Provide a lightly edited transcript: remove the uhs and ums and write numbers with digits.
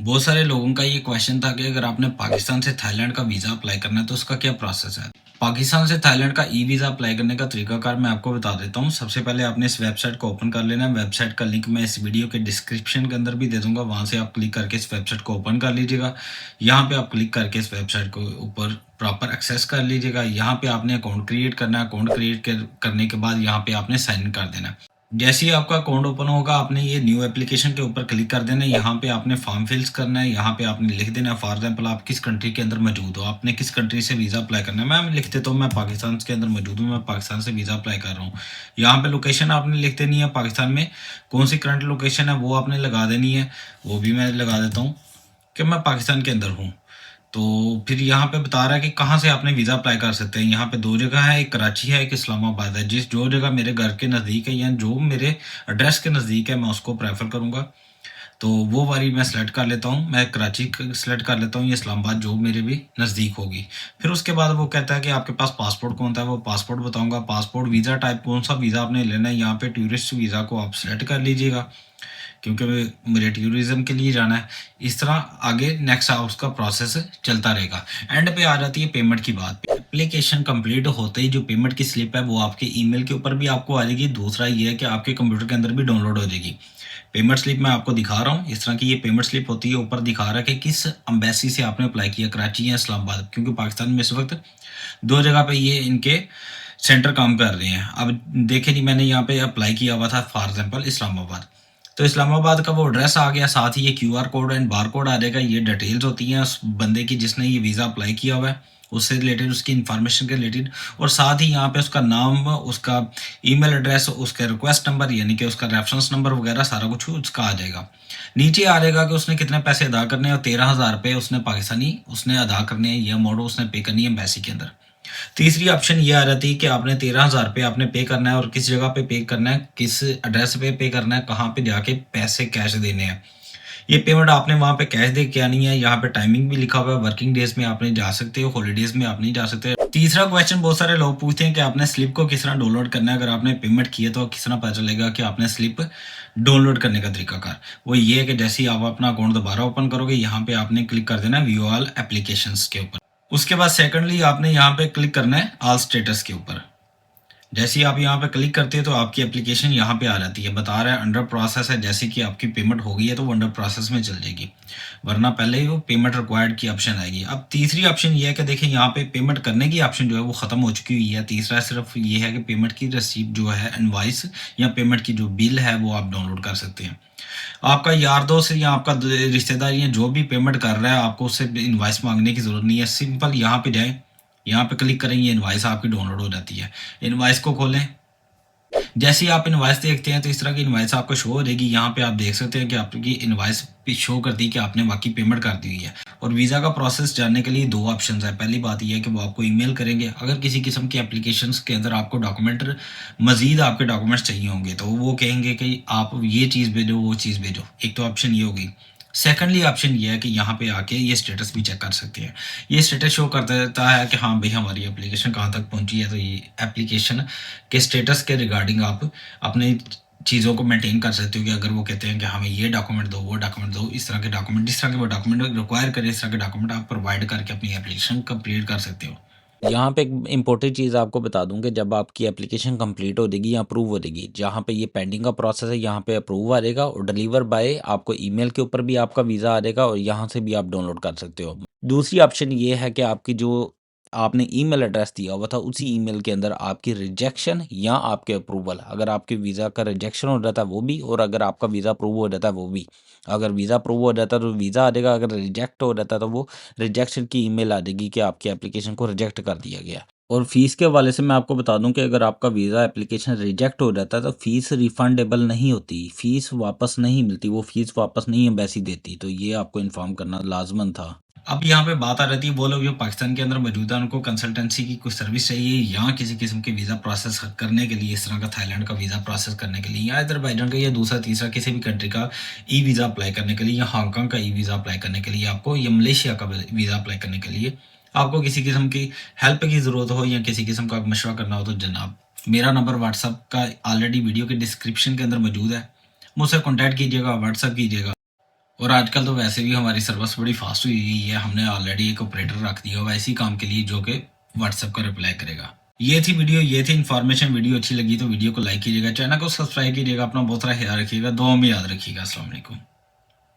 बहुत सारे लोगों का ये क्वेश्चन था कि अगर आपने पाकिस्तान से थाईलैंड का वीज़ा अप्लाई करना है तो उसका क्या प्रोसेस है। पाकिस्तान से थाईलैंड का ई वीज़ा अप्लाई करने का तरीकाकार मैं आपको बता देता हूँ। सबसे पहले आपने इस वेबसाइट को ओपन कर लेना है। वेबसाइट का लिंक मैं इस वीडियो के डिस्क्रिप्शन के अंदर भी दे दूंगा, वहाँ से आप क्लिक करके इस वेबसाइट को ओपन कर लीजिएगा। यहाँ पे आप क्लिक करके इस वेबसाइट को ऊपर प्रॉपर एक्सेस कर लीजिएगा। यहाँ पे आपने अकाउंट क्रिएट करना है। अकाउंट क्रिएट करने के बाद यहाँ पे आपने साइन इन कर देना है। जैसे ही आपका अकाउंट ओपन होगा आपने ये न्यू एप्लीकेशन के ऊपर क्लिक कर देना है। यहाँ पे आपने फॉर्म फिल्स करना है। यहाँ पे आपने लिख देना है फॉर एग्जाम्पल आप किस कंट्री के अंदर मौजूद हो, आपने किस कंट्री से वीज़ा अप्लाई करना है। मैं लिख देता हूँ मैं पाकिस्तान के अंदर मौजूद हूँ, मैं पाकिस्तान से वीज़ा अप्लाई कर रहा हूँ। यहाँ पे लोकेशन आपने लिख देनी है, पाकिस्तान में कौन सी करंट लोकेशन है वो आपने लगा देनी है। वो भी मैं लगा देता हूँ कि मैं पाकिस्तान के अंदर हूँ। तो फिर यहाँ पे बता रहा है कि कहाँ से आपने वीज़ा अप्लाई कर सकते हैं। यहाँ पे दो जगह है, एक कराची है, एक इस्लामाबाद है। जो जगह मेरे घर के नज़दीक है या जो मेरे एड्रेस के नज़दीक है मैं उसको प्रेफर करूँगा। तो वो वाली मैं सेलेक्ट कर लेता हूँ, मैं कराची सेलेक्ट कर लेता हूँ या इस्लामाबाद जो मेरे भी नज़दीक होगी। फिर उसके बाद वो कहता है कि आपके पास पासपोर्ट कौन सा है, वो पासपोर्ट बताऊँगा। पासपोर्ट वीज़ा टाइप कौन सा वीज़ा आपने लेना है, यहाँ पे टूरिस्ट वीज़ा को आप सेलेक्ट कर लीजिएगा क्योंकि मुझे टूरिज्म के लिए जाना है। इस तरह आगे नेक्स्ट उसका प्रोसेस चलता रहेगा। एंड पे आ जाती है पेमेंट की बात। एप्लीकेशन कंप्लीट होते ही जो पेमेंट की स्लिप है वो आपके ईमेल के ऊपर भी आपको आ जाएगी। दूसरा ये है कि आपके कंप्यूटर के अंदर भी डाउनलोड हो जाएगी। पेमेंट स्लिप मैं आपको दिखा रहा हूँ, इस तरह की ये पेमेंट स्लिप होती है। ऊपर दिखा रहा है कि किस एम्बेसी से आपने अप्लाई किया, कराची या इस्लामाबाद, क्योंकि पाकिस्तान में इस वक्त दो जगह पे ये इनके सेंटर काम कर रहे हैं। अब देखे नहीं, मैंने यहाँ पे अप्लाई किया हुआ था फॉर एग्जाम्पल इस्लामाबाद, तो इस्लामाबाद का वो एड्रेस आ गया, साथ ही ये QR code and bar code आ जाएगा। ये डिटेल्स होती हैं उस बंदे की जिसने ये वीज़ा अप्लाई किया हुआ है, उससे रिलेटेड उसकी इन्फॉर्मेशन के रिलेटेड। और साथ ही यहाँ पे उसका नाम, उसका ईमेल एड्रेस, उसका रिक्वेस्ट नंबर यानी कि उसका रेफरेंस नंबर वगैरह सारा कुछ उसका आ जाएगा। नीचे आ जाएगा कि उसने कितने पैसे अदा करने हैं, और 13,000 रुपये उसने पाकिस्तानी उसने अदा करने हैं। ये अमाउंट उसने पे करनी है एम्बेसी के अंदर। तीसरी ऑप्शन ये आ जाती है कि आपने 13,000 रुपये आपने पे करना है, और किस जगह पे करना है, किस एड्रेस पे करना है, कहाँ पे जाके पैसे कैश देने हैं। ये पेमेंट आपने वहाँ पे कैश दे के आनी है। यहाँ पे टाइमिंग भी लिखा हुआ है, वर्किंग डेज में आपने जा सकते हो, हॉलीडेज में आप नहीं जा सकते। तीसरा क्वेश्चन बहुत सारे लोग पूछते हैं कि आपने स्लिप को किस तरह डाउनलोड करना है। अगर आपने पेमेंट की है तो किस तरह पता चलेगा कि आपने स्लिप डाउनलोड करने का तरीकाकार वो ये है कि जैसे ही आप अपना अकाउंट दोबारा ओपन करोगे, यहाँ पे आपने क्लिक कर देना व्यू ऑल एप्लीकेशंस के ऊपर। उसके बाद सेकंडली आपने यहाँ पे क्लिक करना है ऑल स्टेटस के ऊपर। जैसे ही आप यहाँ पे क्लिक करते हैं तो आपकी एप्लीकेशन यहाँ पे आ जाती है, बता रहा है अंडर प्रोसेस है। जैसे कि आपकी पेमेंट हो गई है तो वो अंडर प्रोसेस में चल जाएगी, वरना पहले ही वो पेमेंट रिक्वायर्ड की ऑप्शन आएगी। अब तीसरी ऑप्शन ये है कि देखिए यहाँ पे पेमेंट करने की ऑप्शन जो है वो खत्म हो चुकी हुई है। तीसरा सिर्फ ये है कि पेमेंट की रसीद जो है, इनवॉइस या पेमेंट की जो बिल है वो आप डाउनलोड कर सकते हैं। आपका यार दोस्त या आपका रिश्तेदार या जो भी पेमेंट कर रहा है, आपको उससे इनवॉइस मांगने की जरूरत नहीं है। सिंपल यहाँ पे जाएं, यहाँ पे क्लिक करें, ये इनवॉइस आपकी डाउनलोड हो जाती है। इनवॉइस को खोलें। जैसे ही आप इनवॉइस देखते हैं तो इस तरह की इनवॉइस आपको शो हो जाएगी। यहाँ पे आप देख सकते हैं कि आपकी इनवॉइस भी शो कर दी कि आपने वाकई पेमेंट कर दी हुई है। और वीज़ा का प्रोसेस जानने के लिए दो ऑप्शन है। पहली बात यह है कि वो आपको ईमेल करेंगे। अगर किसी किस्म की एप्लीकेशंस के अंदर आपको डॉक्यूमेंट मजीद आपके डॉक्यूमेंट्स चाहिए होंगे तो वो कहेंगे कि आप ये चीज़ भेजो, वो चीज़ भेजो। एक तो ऑप्शन ये होगी। सेकेंडली ऑप्शन ये है कि यहाँ पे आके ये स्टेटस भी चेक कर सकते हैं। ये स्टेटस शो कर देता है कि हाँ भाई हमारी एप्लीकेशन कहाँ तक पहुँची है। तो ये एप्लीकेशन के स्टेटस के रिगार्डिंग आप अपने चीज़ों को मेंटेन कर सकते हो कि अगर वो कहते हैं कि हमें ये डॉक्यूमेंट दो, वो डॉक्यूमेंट दो, इस तरह के डॉक्यूमेंट, जिस तरह के वो डॉक्यूमेंट रिक्वायर करें इस तरह के डॉक्यूमेंट आप प्रोवाइड करके अपनी एप्लीकेशन कंप्लीट कर सकते हो। यहाँ पे एक इम्पोर्टेंट चीज़ आपको बता दूं कि जब आपकी एप्लीकेशन कंप्लीट हो जाएगी या अप्रूव हो जाएगी, जहाँ पे ये पेंडिंग का प्रोसेस है यहाँ पे अप्रूव आ जाएगा और डिलीवर बाय आपको ईमेल के ऊपर भी आपका वीज़ा आ जाएगा और यहाँ से भी आप डाउनलोड कर सकते हो। दूसरी ऑप्शन ये है कि आपकी जो आपने ईमेल एड्रेस दिया हुआ था उसी ईमेल के अंदर आपकी रिजेक्शन या आपके अप्रूवल, अगर आपके वीज़ा का रिजेक्शन हो जाता है वो भी, और अगर आपका वीज़ा अप्रूव हो जाता है वो भी। अगर वीज़ा अप्रूव हो जाता है तो वीज़ा आ जाएगा, अगर रिजेक्ट हो जाता है तो वो रिजेक्शन की ईमेल आ जाएगी कि आपकी एप्लीकेशन को रिजेक्ट कर दिया गया। और फीस के हवाले से मैं आपको बता दूं कि अगर आपका वीज़ा एप्लीकेशन रिजेक्ट हो जाता है तो फीस रिफंडेबल नहीं होती, फीस वापस नहीं मिलती, वो फीस वापस नहीं एम्बेसी देती। तो ये आपको इन्फॉर्म करना लाजमन था। अब यहाँ पे बात आ रही है वो लोग जो पाकिस्तान के अंदर मौजूद है उनको कंसल्टेंसी की कुछ सर्विस चाहिए या किसी किस्म के वीज़ा प्रोसेस करने के लिए, इस तरह का थाईलैंड का वीज़ा प्रोसेस करने के लिए, या अजरबैजान का या दूसरा तीसरा किसी भी कंट्री का ई वीज़ा अप्लाई करने के लिए, या हांगकॉन्ग का ई वीज़ा अप्लाई करने के लिए आपको, या मलेशिया का वीज़ा अप्लाई करने के लिए आपको किसी किस्म की हेल्प की ज़रूरत हो या किसी किस्म का मशवरा करना हो तो जनाब मेरा नंबर व्हाट्सअप का ऑलरेडी वीडियो के डिस्क्रिप्शन के अंदर मौजूद है, मुझसे कॉन्टैक्ट कीजिएगा, व्हाट्सअप कीजिएगा। और आजकल तो वैसे भी हमारी सर्विस बड़ी फास्ट हुई हुई है, हमने ऑलरेडी एक ऑपरेटर रख दिया हुआ इसी काम के लिए जो कि व्हाट्सएप का रिप्लाई करेगा। ये थी वीडियो, ये थी इन्फॉर्मेशन। वीडियो अच्छी लगी तो वीडियो को लाइक कीजिएगा, चैनल को सब्सक्राइब कीजिएगा, अपना बहुत सारा ख्याल रखिएगा, दुआ में याद रखिएगा। अस्सलाम वालेकुम।